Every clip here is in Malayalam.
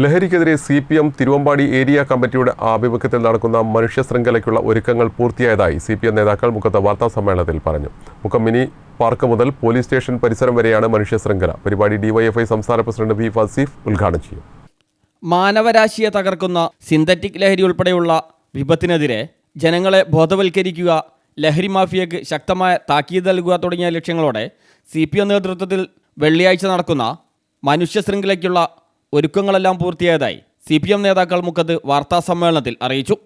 ലഹരിക്കെതിരെ CPM തിരുവമ്പാടി ഏരിയ കമ്മിറ്റിയുടെ ആഭിമുഖ്യത്തിൽ നടക്കുന്ന മനുഷ്യ ശൃംഖലയ്ക്കുള്ള ഒരുക്കങ്ങൾ പൂർത്തിയായതായി CPM നേതാക്കൾ മുക്കത്ത് വാർത്താസമ്മേളനത്തിൽ പറഞ്ഞു. മുക്കം മിനി പാർക്ക് മുതൽ പോലീസ് സ്റ്റേഷൻ പരിസരം വരെയാണ് മനുഷ്യ ശൃംഖല. പരിപാടി DYFI സംസ്ഥാന പ്രസിഡന്റ് V വസീഫ് ഉദ്ഘാടനം ചെയ്യും. മാനവരാശിയെ തകർക്കുന്ന സിന്തറ്റിക് ലഹരി ഉൾപ്പെടെയുള്ള വിപത്തിനെതിരെ ജനങ്ങളെ ബോധവൽക്കരിക്കുക, ലഹരി മാഫിയയ്ക്ക് ശക്തമായ താക്കീത് നൽകുക തുടങ്ങിയ ലക്ഷ്യങ്ങളോടെ CPM നേതൃത്വത്തിൽ വെള്ളിയാഴ്ച നടക്കുന്ന മനുഷ്യ ശൃംഖലയ്ക്കുള്ള ഒരുക്കങ്ങളെല്ലാം പൂർത്തിയായതായി CPM നേതാക്കൾ മുക്കത്ത് വാർത്താസമ്മേളനത്തിൽ അറിയിച്ചു.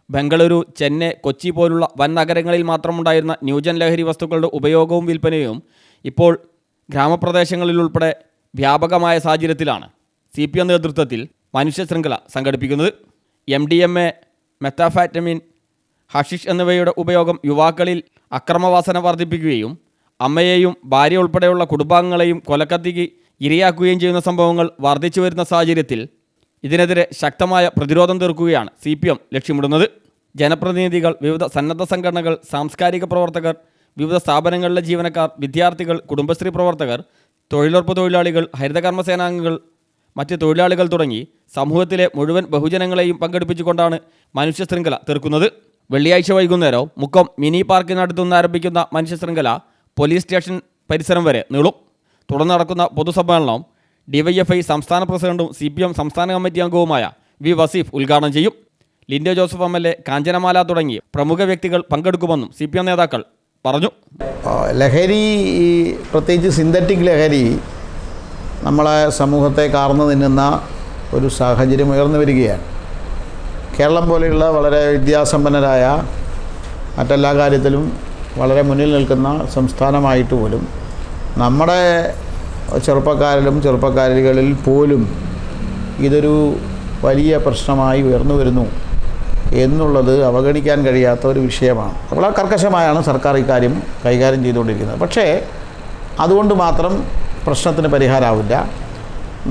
ബംഗളൂരു, ചെന്നൈ, കൊച്ചി പോലുള്ള വൻ നഗരങ്ങളിൽ മാത്രമുണ്ടായിരുന്ന ന്യൂജൻ ലഹരി വസ്തുക്കളുടെ ഉപയോഗവും വിൽപ്പനയും ഇപ്പോൾ ഗ്രാമപ്രദേശങ്ങളിലുൾപ്പെടെ വ്യാപകമായ സാഹചര്യത്തിലാണ് CPM നേതൃത്വത്തിൽ മനുഷ്യ ശൃംഖല സംഘടിപ്പിക്കുന്നത്. MDMA, മെത്താഫാറ്റമിൻ, ഹഷിഷ് എന്നിവയുടെ ഉപയോഗം യുവാക്കളിൽ അക്രമവാസന വർദ്ധിപ്പിക്കുകയും അമ്മയെയും ഭാര്യ ഉൾപ്പെടെയുള്ള കുടുംബാംഗങ്ങളെയും കൊലക്കത്തിക്ക് ഇരയാക്കുകയും ചെയ്യുന്ന സംഭവങ്ങൾ വർദ്ധിച്ചു വരുന്ന സാഹചര്യത്തിൽ ഇതിനെതിരെ ശക്തമായ പ്രതിരോധം തീർക്കുകയാണ് CPM ലക്ഷ്യമിടുന്നത്. ജനപ്രതിനിധികൾ, വിവിധ സന്നദ്ധ സംഘടനകൾ, സാംസ്കാരിക പ്രവർത്തകർ, വിവിധ സ്ഥാപനങ്ങളിലെ ജീവനക്കാർ, വിദ്യാർത്ഥികൾ, കുടുംബശ്രീ പ്രവർത്തകർ, തൊഴിലുറപ്പ് തൊഴിലാളികൾ, ഹരിതകർമ്മസേനാംഗങ്ങൾ, മറ്റ് തൊഴിലാളികൾ തുടങ്ങി സമൂഹത്തിലെ മുഴുവൻ ബഹുജനങ്ങളെയും പങ്കെടുപ്പിച്ചുകൊണ്ടാണ് മനുഷ്യ ശൃംഖല തീർക്കുന്നത്. വെള്ളിയാഴ്ച വൈകുന്നേരം മുക്കം മിനി പാർക്കിനടുത്തുനിന്ന് ആരംഭിക്കുന്ന മനുഷ്യ ശൃംഖല പോലീസ് സ്റ്റേഷൻ പരിസരം വരെ നീളും. തുടർന്ന് നടക്കുന്ന പൊതുസമ്മേളനം DYFI സംസ്ഥാന പ്രസിഡന്റും CPM സംസ്ഥാന കമ്മിറ്റി അംഗവുമായ V വസീഫ് ഉദ്ഘാടനം ചെയ്യും. ലിൻഡോ ജോസഫ് MLA, കാഞ്ചനമാല തുടങ്ങി പ്രമുഖ വ്യക്തികൾ പങ്കെടുക്കുമെന്നും CPM നേതാക്കൾ പറഞ്ഞു. ലഹരി, പ്രത്യേകിച്ച് സിന്തറ്റിക് ലഹരി നമ്മളെ സമൂഹത്തെ കാർന്നു തിന്നുന്ന ഒരു സാഹചര്യം ഉയർന്നു വരികയാണ്. കേരളം പോലെയുള്ള വളരെ വിദ്യാസമ്പന്നരായ, മറ്റെല്ലാ കാര്യത്തിലും വളരെ മുന്നിൽ നിൽക്കുന്ന സംസ്ഥാനമായിട്ട് പോലും നമ്മുടെ ചെറുപ്പക്കാരികളിൽ പോലും ഇതൊരു വലിയ പ്രശ്നമായി ഉയർന്നു വരുന്നു എന്നുള്ളത് അവഗണിക്കാൻ കഴിയാത്ത ഒരു വിഷയമാണ്. വളരെ കർക്കശമായാണ് സർക്കാർ ഇക്കാര്യം കൈകാര്യം ചെയ്തുകൊണ്ടിരിക്കുന്നത്. പക്ഷേ അതുകൊണ്ട് മാത്രം പ്രശ്നത്തിന് പരിഹാരമാവില്ല.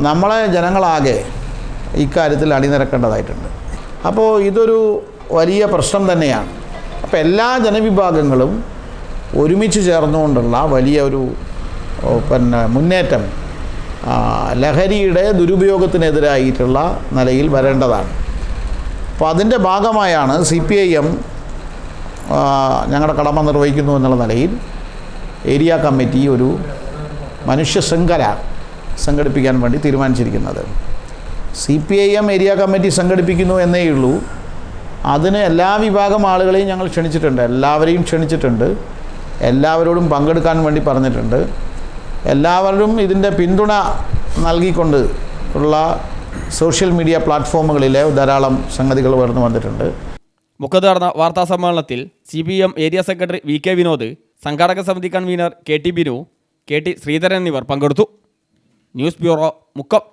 നമ്മളെ ജനങ്ങളാകെ ഇക്കാര്യത്തിൽ അണിനിരക്കേണ്ടതായിട്ടുണ്ട്. അപ്പോൾ ഇതൊരു വലിയ പ്രശ്നം തന്നെയാണ്. അപ്പോൾ എല്ലാ ജനവിഭാഗങ്ങളും ഒരുമിച്ച് ചേർന്നുകൊണ്ടുള്ള വലിയ ഒരു മുന്നേറ്റം ലഹരിയുടെ ദുരുപയോഗത്തിനെതിരായിട്ടുള്ള നിലയിൽ വരേണ്ടതാണ്. അപ്പോൾ അതിൻ്റെ ഭാഗമായാണ് CPIM ഞങ്ങളുടെ കടമ നിർവഹിക്കുന്നു എന്നുള്ള നിലയിൽ ഏരിയ കമ്മിറ്റി ഒരു മനുഷ്യ ശൃംഖല സംഘടിപ്പിക്കാൻ വേണ്ടി തീരുമാനിച്ചിരിക്കുന്നത്. CPIM ഏരിയ കമ്മിറ്റി സംഘടിപ്പിക്കുന്നു എന്നേ ഉള്ളൂ. അതിന് എല്ലാ വിഭാഗം ആളുകളെയും ഞങ്ങൾ ക്ഷണിച്ചിട്ടുണ്ട്. എല്ലാവരെയും ക്ഷണിച്ചിട്ടുണ്ട്. എല്ലാവരോടും പങ്കെടുക്കാൻ വേണ്ടി പറഞ്ഞിട്ടുണ്ട്. എല്ലാവരും ഇതിൻ്റെ പിന്തുണ നൽകിക്കൊണ്ട് ഉള്ള സോഷ്യൽ മീഡിയ പ്ലാറ്റ്ഫോമുകളിലെ ധാരാളം സംഗതികൾ ഉയർന്നു വന്നിട്ടുണ്ട്. മുക്കത്ത് നടന്ന വാർത്താ സമ്മേളനത്തിൽ CPM area secretary VK Vinod, സംഘാടക സമിതി convener KT Binu, KT Sreedharan എന്നിവർ പങ്കെടുത്തു. News bureau, Mukkam.